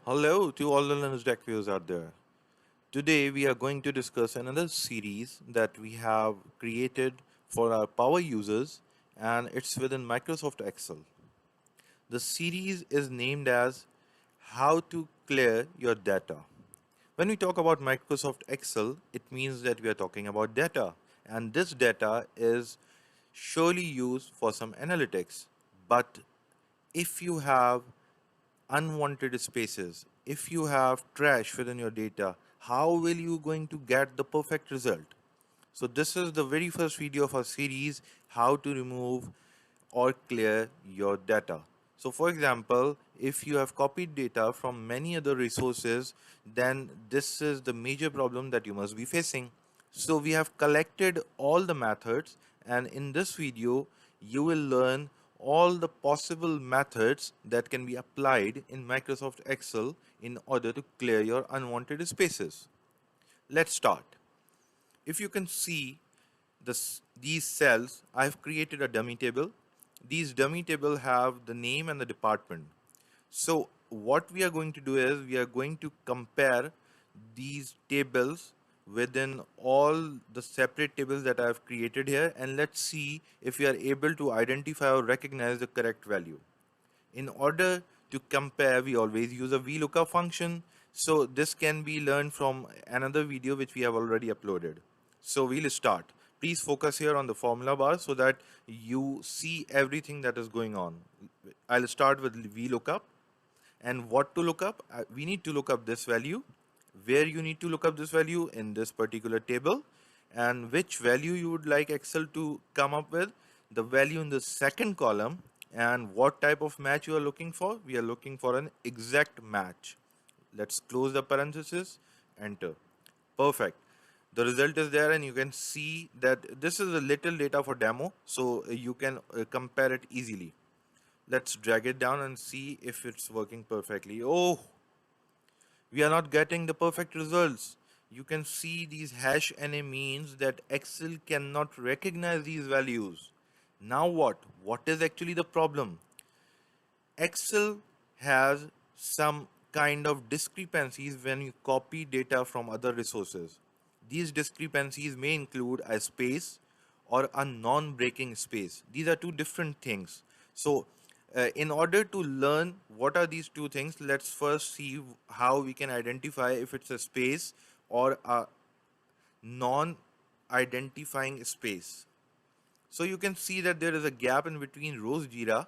Hello to all the Linux Tech viewers out there. Today we are going to discuss another series that we have created for our power users, and it's within Microsoft Excel. The series is named as How to Clear Your Data. When we talk about Microsoft Excel, it means that we are talking about data, and this data is surely used for some analytics. But if you have unwanted spaces, if you have trash within your data, how will you going to get the perfect result? So this is the very first video of our series, how to remove or clear your data. So for example, if you have copied data from many other resources, then this is the major problem that you must be facing. So we have collected all the methods, and in this video you will learn all the possible methods that can be applied in Microsoft Excel in order to clear your unwanted spaces. Let's start. If you can see these cells, I've created a dummy table. These dummy table have the name and the department. So what we are going to do is we are going to compare these tables within all the separate tables that I have created here, and let's see if we are able to identify or recognize the correct value. In order to compare, we always use a Vlookup function. So this can be learned from another video which we have already uploaded. So we'll start. Please focus here on the formula bar so that you see everything that is going on. I'll start with Vlookup. And what to look up? We need to look up this value. Where you need to look up this value? In this particular table. And which value you would like Excel to come up with? The value in the second column. And what type of match you are looking for? We are looking for an exact match. Let's close the parenthesis, enter. Perfect. The result is there, and you can see that this is a little data for demo, so you can compare it easily. Let's drag it down and see if it's working perfectly. Oh, we are not getting the perfect results. You can see these hash NA means that Excel cannot recognize these values. Now what? What is actually the problem? Excel has some kind of discrepancies when you copy data from other resources. These discrepancies may include a space or a non-breaking space. These are two different things. So, in order to learn what are these two things, let's first see how we can identify if it's a space or a non-identifying space. So you can see that there is a gap in between rows Jira.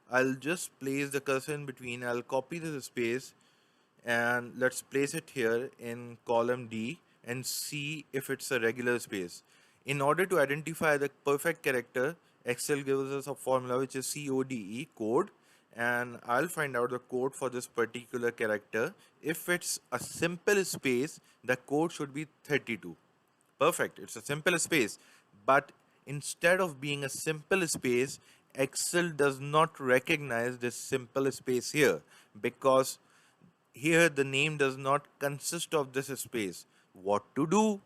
I'll just place the cursor in between. I'll copy this space and let's place it here in column D and see if it's a regular space. In order to identify the perfect character, Excel gives us a formula which is CODE, code, and I'll find out the code for this particular character. If it's a simple space, the code should be 32. Perfect, it's a simple space. But instead of being a simple space, Excel does not recognize this simple space here because here the name does not consist of this space. What to do?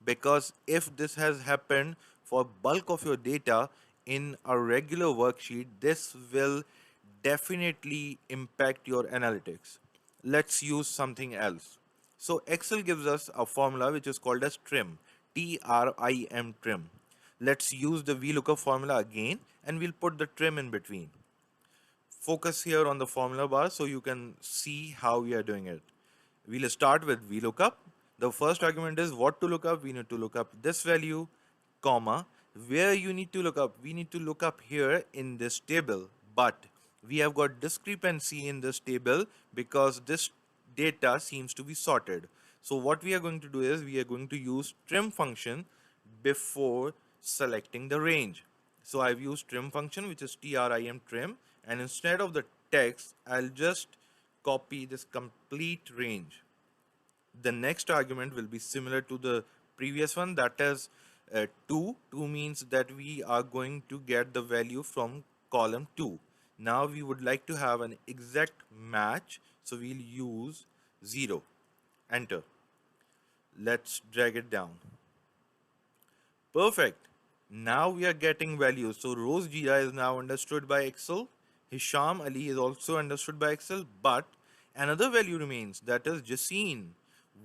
Because if this has happened for bulk of your data in a regular worksheet, this will definitely impact your analytics. Let's use something else. So Excel gives us a formula which is called as trim, Trim, trim. Let's use the VLOOKUP formula again, and we'll put the trim in between. Focus here on the formula bar so you can see how we are doing it. We'll start with VLOOKUP. The first argument is what to look up. We need to look up this value, comma. Where you need to look up? We need to look up here in this table, but we have got discrepancy in this table because this data seems to be sorted. So what we are going to do is we are going to use trim function before selecting the range. So I've used trim function, which is trim, and instead of the text, I'll just copy this complete range. The next argument will be similar to the previous one, that is 2. 2 means that we are going to get the value from column 2. Now we would like to have an exact match, so we'll use 0. Enter. Let's drag it down. Perfect. Now we are getting values. So Rose Jira is now understood by Excel. Hisham Ali is also understood by Excel, but Another value remains, that is Jacine.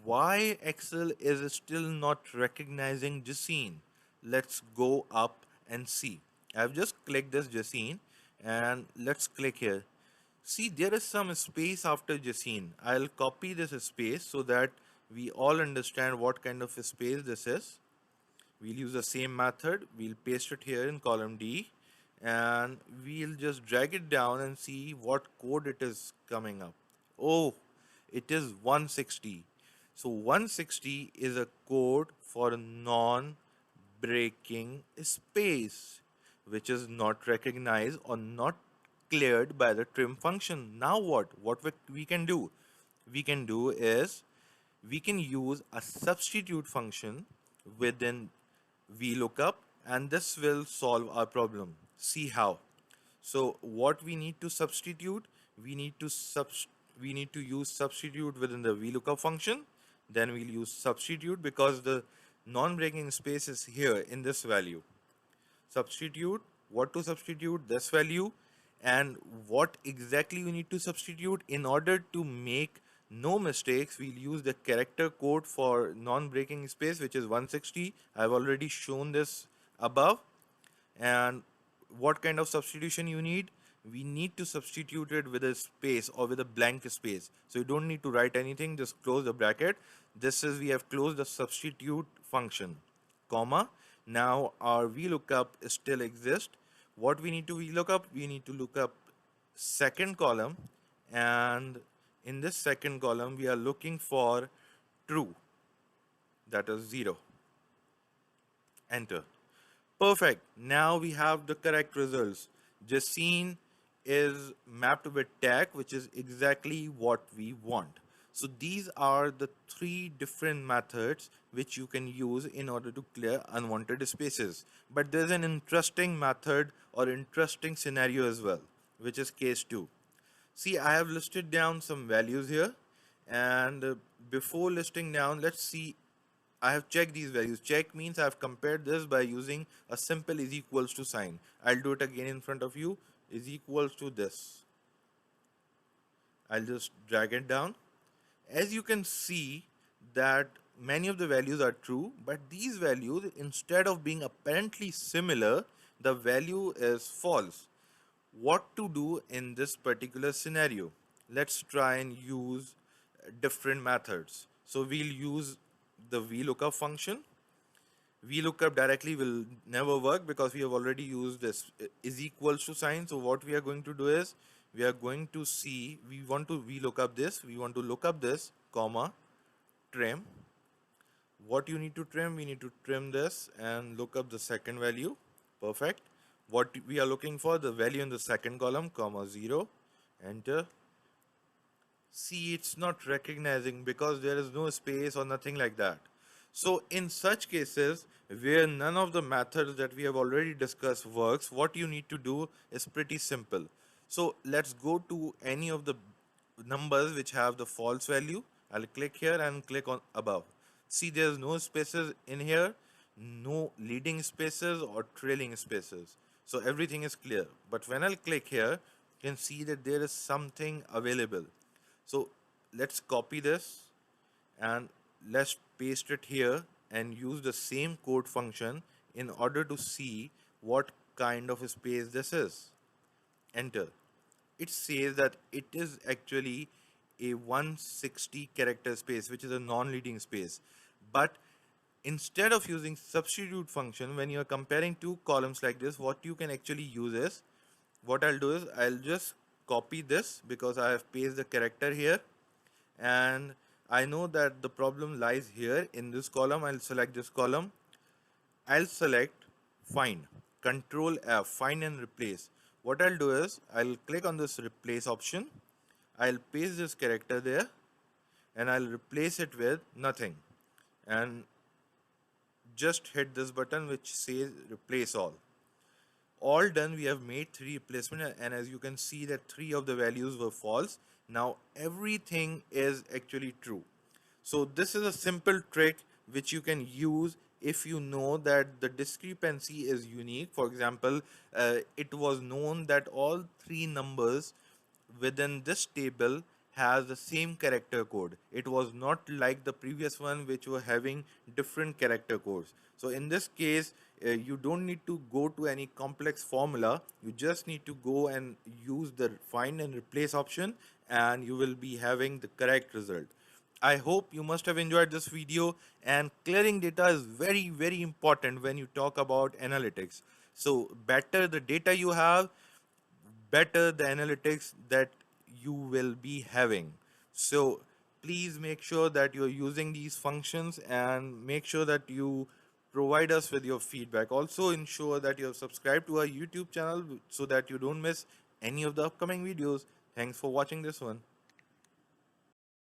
Why Excel is still not recognizing Jacine? Let's go up and see. I've just clicked this Jacine and let's click here. See, there is some space after Jacine. I'll copy this space so that we all understand what kind of a space this is. We'll use the same method. We'll paste it here in column D and we'll just drag it down and see what code it is coming up. Oh, it is 160. So 160 is a code for non-breaking space, which is not recognized or not cleared by the trim function. Now what? What we can do? We can do is we can use a substitute function within Vlookup, and this will solve our problem. See how. So what we need to substitute, we need to we need to use substitute within the Vlookup function. Then we'll use substitute because the non-breaking space is here in this value. Substitute, what to substitute, this value, and what exactly we need to substitute. In order to make no mistakes, we'll use the character code for non-breaking space, which is 160. I've already shown this above. And what kind of substitution you need? We need to substitute it with a space or with a blank space. So you don't need to write anything, just close the bracket. This is, we have closed the substitute function, comma. Now our VLOOKUP still exists. What we need to VLOOKUP? We need to look up second column, and in this second column we are looking for true, that is 0. Enter. Perfect. Now we have the correct results. Jacine is mapped with tag, which is exactly what we want. So these are the 3 different methods which you can use in order to clear unwanted spaces. But there's an interesting method or interesting scenario as well, which is case 2. See, I have listed down some values here, and before listing down, let's see. I have checked these values. Check means I have compared this by using a simple is equals to sign. I'll do it again in front of you. Is equals to this. I'll just drag it down. As you can see that many of the values are true, but these values, instead of being apparently similar, the value is false. What to do in this particular scenario? Let's try and use different methods. So we'll use the VLOOKUP function. VLOOKUP directly will never work because we have already used this is equals to sign. So what we are going to do is we are going to see, we want to VLOOKUP this, we want to look up this, comma, trim. What you need to trim? We need to trim this and look up the second value. Perfect. What we are looking for, the value in the second column, comma 0. Enter. See, it's not recognizing because there is no space or nothing like that. So in such cases where none of the methods that we have already discussed works, what you need to do is pretty simple. So let's go to any of the numbers which have the false value. I'll click here and click on above. See, there's no spaces in here, no leading spaces or trailing spaces. So everything is clear. But when I'll click here, you can see that there is something available. So let's copy this and let's paste it here and use the same code function in order to see what kind of a space this is. Enter. It says that it is actually a 160 character space, which is a non-leading space. But instead of using substitute function, when you are comparing 2 columns like this, what you can actually use is, what I'll do is I'll just copy this because I have pasted the character here, and I know that the problem lies here in this column. I'll select this column. I'll select find, control F, find and replace. What I'll do is I'll click on this replace option. I'll paste this character there and I'll replace it with nothing, and just hit this button which says replace all done. We have made 3 replacements, and as you can see that 3 of the values were false. Now everything is actually true. So this is a simple trick which you can use if you know that the discrepancy is unique. For example, it was known that all 3 numbers within this table has the same character code. It was not like the previous one which were having different character codes. So in this case, you don't need to go to any complex formula. You just need to go and use the find and replace option, and you will be having the correct result. I hope you must have enjoyed this video, and clearing data is very, very important when you talk about analytics. So better the data you have, better the analytics that you will be having. So please make sure that you're using these functions, and make sure that you provide us with your feedback. Also ensure that you have subscribed to our YouTube channel so that you don't miss any of the upcoming videos. Thanks for watching this one.